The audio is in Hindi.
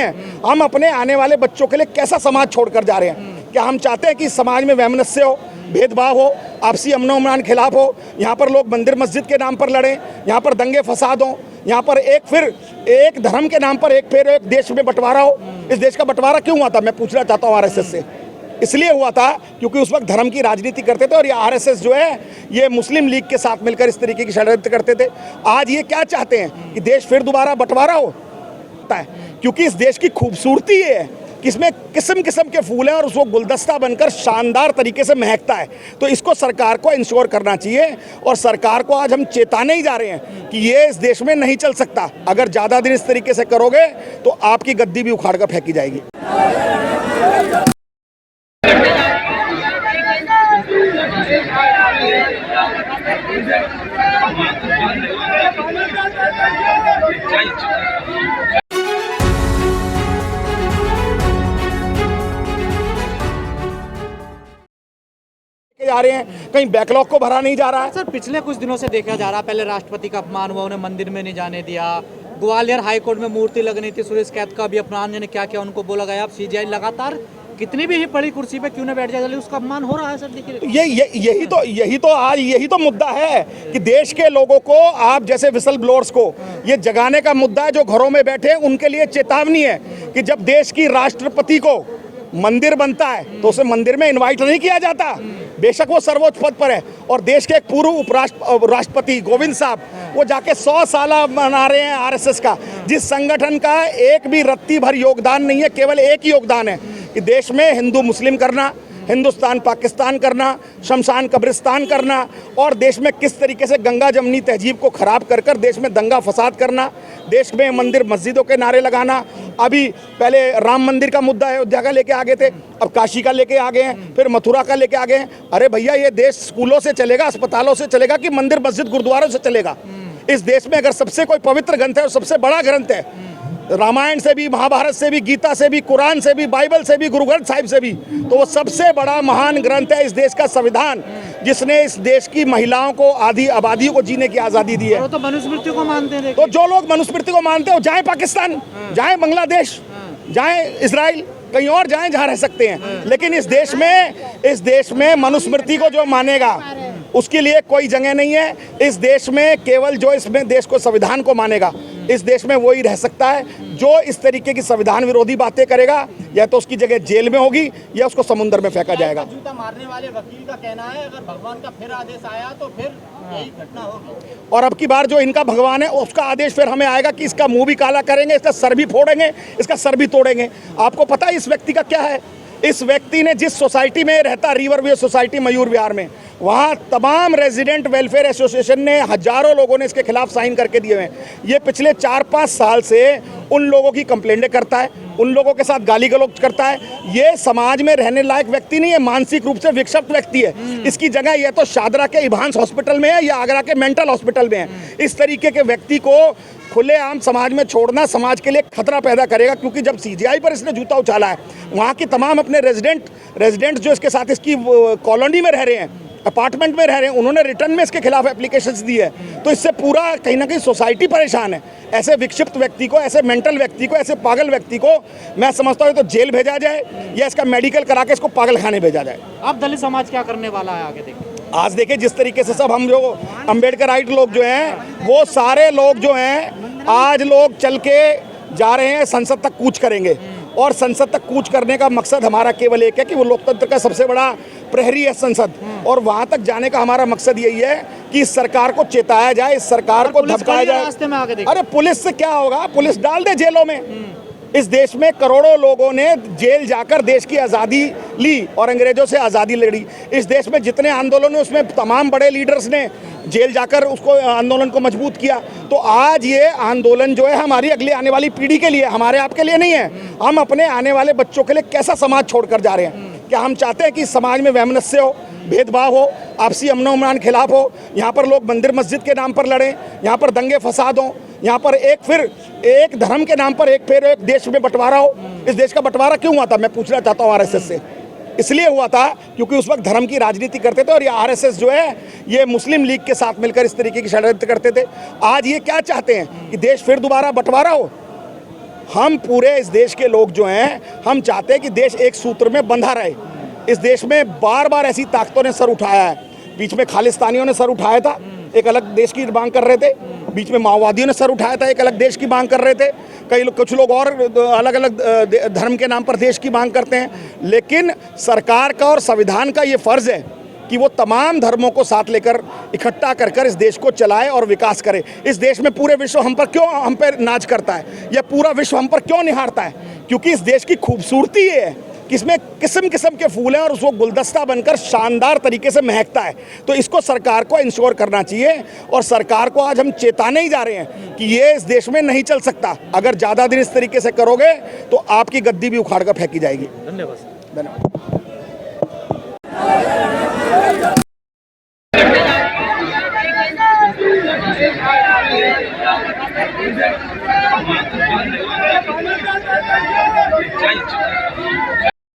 है। हम अपने आने वाले बच्चों के लिए कैसा समाज छोड़कर जा रहे हैं? क्या हम चाहते हैं कि समाज में वैमनस्य हो, भेदभाव हो, आपसी अमन खिलाफ हो, यहाँ पर लोग मंदिर मस्जिद के नाम पर लड़ें, यहाँ पर दंगे फसाद हो, यहाँ पर एक धर्म के नाम पर एक देश में बंटवारा हो? इस देश का बंटवारा क्यों हुआ था, मैं पूछना चाहता हूँ आरएसएस से। इसलिए हुआ था क्योंकि उस वक्त धर्म की राजनीति करते थे और ये आरएसएस जो है ये मुस्लिम लीग के साथ मिलकर इस तरीके की षड्यंत्र करते थे। आज ये क्या चाहते हैं कि देश फिर दोबारा बंटवारा हो? क्योंकि इस देश की खूबसूरती ये है कि इसमें किस्म किस्म के फूल हैं और उसको गुलदस्ता बनकर शानदार तरीके से महकता है। तो इसको सरकार को इंश्योर करना चाहिए और सरकार को आज हम चेताने ही जा रहे हैं कि ये इस देश में नहीं चल सकता। अगर ज़्यादा दिन इस तरीके से करोगे तो आपकी गद्दी भी उखाड़ कर फेंकी जाएगी। जा रहे हैं, कहीं बैकलॉग को भरा नहीं जा रहा है। सर पिछले कुछ दिनों से देखा जा रहा है, पहले राष्ट्रपति का अपमान हुआ, उन्हें मंदिर में नहीं जाने दिया, ग्वालियर हाईकोर्ट में मूर्ति लगनी थी, सुरेश कैद का भी अपमान ने क्या क्या उनको बोला गया। अब सीजीआई लगातार कितनी भी बड़ी कुर्सी पे क्यों न बैठ जाए, उसका अपमान हो रहा है। सर देखिए यही तो मुद्दा है कि देश के लोगों को आप जैसे विसल ब्लोअर्स को ये जगाने का मुद्दा है। जो घरों में बैठे हैं उनके लिए चेतावनी है कि जब देश की राष्ट्रपति को मंदिर बनता है तो उसे मंदिर में इनवाइट नहीं किया जाता, बेशक वो सर्वोच्च पद पर है। और देश के एक पूर्व राष्ट्रपति गोविंद साहब वो जाके 100 साल मना रहे हैं आरएसएस का, जिस संगठन का एक भी रत्ती भर योगदान नहीं है, केवल एक ही योगदान है कि देश में हिंदू मुस्लिम करना, हिंदुस्तान पाकिस्तान करना, शमशान कब्रिस्तान करना और देश में किस तरीके से गंगा जमनी तहजीब को खराब कर देश में दंगा फसाद करना, देश में मंदिर मस्जिदों के नारे लगाना। अभी पहले राम मंदिर का मुद्दा अयोध्या का लेके आ गए थे, अब काशी का लेके आ गए हैं, फिर मथुरा का लेके आ गए हैं। अरे भैया ये देश स्कूलों से चलेगा, अस्पतालों से चलेगा कि मंदिर मस्जिद गुरुद्वारों से चलेगा? इस देश में अगर सबसे कोई पवित्र ग्रंथ है और सबसे बड़ा ग्रंथ है, रामायण से भी, महाभारत से भी, गीता से भी, कुरान से भी, बाइबल से भी, गुरु ग्रंथ साहिब से भी, तो वो सबसे बड़ा महान ग्रंथ है इस देश का संविधान, जिसने इस देश की महिलाओं को, आधी आबादी को जीने की आज़ादी दी है। तो मनुस्मृति को मानते हैं। तो जो लोग मनुस्मृति को मानते हो जाए पाकिस्तान, जाए बांग्लादेश, जाए इजराइल, कहीं और जाएं जहाँ रह सकते हैं। लेकिन इस देश में मनुस्मृति को जो मानेगा उसके लिए कोई जगह नहीं है। इस देश में केवल जो इसमें देश को, संविधान को मानेगा, इस देश में वही रह सकता है। जो इस तरीके की संविधान विरोधी बातें करेगा या तो उसकी जगह जेल में होगी या उसको समुद्र में फेंका जाएगा। जूता मारने वाले वकील का कहना है अगर भगवान का फिर आदेश आया तो फिर यही घटना होगी। और अब की बार जो इनका भगवान है उसका आदेश फिर हमें आएगा कि इसका मुंह भी काला करेंगे, इसका सर भी फोड़ेंगे, इसका सर भी तोड़ेंगे। आपको पता है इस व्यक्ति का क्या है? इस व्यक्ति ने जिस सोसाइटी में रहता, river view society Mayur Vihar में, वहाँ तमाम रेजिडेंट वेलफेयर एसोसिएशन ने, हजारों लोगों ने इसके खिलाफ साइन करके दिए हैं। ये पिछले 4-5 साल से उन लोगों की कंप्लेंटें करता है, उन लोगों के साथ गाली गलौज करता है। ये समाज में रहने लायक व्यक्ति नहीं है, मानसिक रूप से विक्षिप्त व्यक्ति है। इसकी जगह यह तो शादरा के इभांस हॉस्पिटल में है या आगरा के मेंटल हॉस्पिटल में है। इस तरीके के व्यक्ति को खुलेआम समाज में छोड़ना समाज के लिए खतरा पैदा करेगा, क्योंकि जब सीजीआई पर इसने जूता उछाला है, वहाँ की तमाम अपने रेजिडेंट जो इसके साथ इसकी कॉलोनी में रह रहे हैं, अपार्टमेंट में रह रहे हैं, उन्होंने रिटर्न में इसके खिलाफ एप्लीकेशंस दी है। तो इससे पूरा कहीं ना कहीं सोसाइटी परेशान है। ऐसे विक्षिप्त व्यक्ति को, ऐसे मेंटल व्यक्ति को, ऐसे पागल व्यक्ति को मैं समझता हूँ तो जेल भेजा जाए या इसका मेडिकल करा के इसको पागल खाने भेजा जाए। अब दलित समाज क्या करने वाला है आगे देखिए? आज देखिए जिस तरीके से सब हम जो अम्बेडकराइट लोग जो हैं, वो सारे लोग जो हैं आज लोग चल के जा रहे हैं, संसद तक कूच करेंगे। और संसद तक कूच करने का मकसद हमारा केवल एक है कि वो लोकतंत्र का सबसे बड़ा प्रहरी है संसद, और वहाँ तक जाने का हमारा मकसद यही है कि इस सरकार को चेताया जाए, इस सरकार को धमकाया जाए। अरे पुलिस से क्या होगा? पुलिस डाल दे जेलों में। इस देश में करोड़ों लोगों ने जेल जाकर देश की आज़ादी ली और अंग्रेजों से आज़ादी लड़ी। इस देश में जितने आंदोलन हुए उसमें तमाम बड़े लीडर्स ने जेल जाकर उसको आंदोलन को मजबूत किया। तो आज ये आंदोलन जो है हमारी अगली आने वाली पीढ़ी के लिए, हमारे आपके लिए नहीं है। हम अपने आने वाले बच्चों के लिए कैसा समाज छोड़कर जा रहे हैं? क्या हम चाहते हैं कि समाज में वैमनस्य हो, भेदभाव हो, आपसी अमन खिलाफ हो, यहाँ पर लोग मंदिर मस्जिद के नाम पर लड़ें, यहाँ पर दंगे फसाद हो, यहाँ पर एक धर्म के नाम पर एक देश में बंटवारा हो? इस देश का बंटवारा क्यों हुआ था, मैं पूछना चाहता हूँ आरएसएस से। इसलिए हुआ था क्योंकि उस वक्त धर्म की राजनीति करते थे और ये आरएसएस जो है ये मुस्लिम लीग के साथ मिलकर इस तरीके की षड्यंत्र करते थे। आज ये क्या चाहते हैं कि देश फिर दोबारा बंटवारा हो? हम पूरे इस देश के लोग जो हैं, हम चाहते हैं कि देश एक सूत्र में बंधा रहे। इस देश में बार बार ऐसी ताकतों ने सर उठाया है। बीच में खालिस्तानियों ने सर उठाया था, एक अलग देश की मांग कर रहे थे। बीच में माओवादियों ने सर उठाया था, एक अलग देश की मांग कर रहे थे। कुछ लोग और अलग अलग धर्म के नाम पर देश की मांग करते हैं। लेकिन सरकार का और संविधान का ये फर्ज है कि वो तमाम धर्मों को साथ लेकर इकट्ठा कर कर इस देश को चलाए और विकास करे। इस देश में पूरे विश्व हम पर नाज करता है, या पूरा विश्व हम पर क्यों निहारता है? क्योंकि इस देश की खूबसूरती ये है कि इसमें किस्म किस्म के फूल हैं और उसको गुलदस्ता बनकर शानदार तरीके से महकता है। तो इसको सरकार को इंश्योर करना चाहिए, और सरकार को आज हम चेताने ही जा रहे हैं कि ये इस देश में नहीं चल सकता। अगर ज़्यादा दिन इस तरीके से करोगे तो आपकी गद्दी भी उखाड़ कर फेंकी जाएगी। धन्यवाद। धन्यवाद। Right.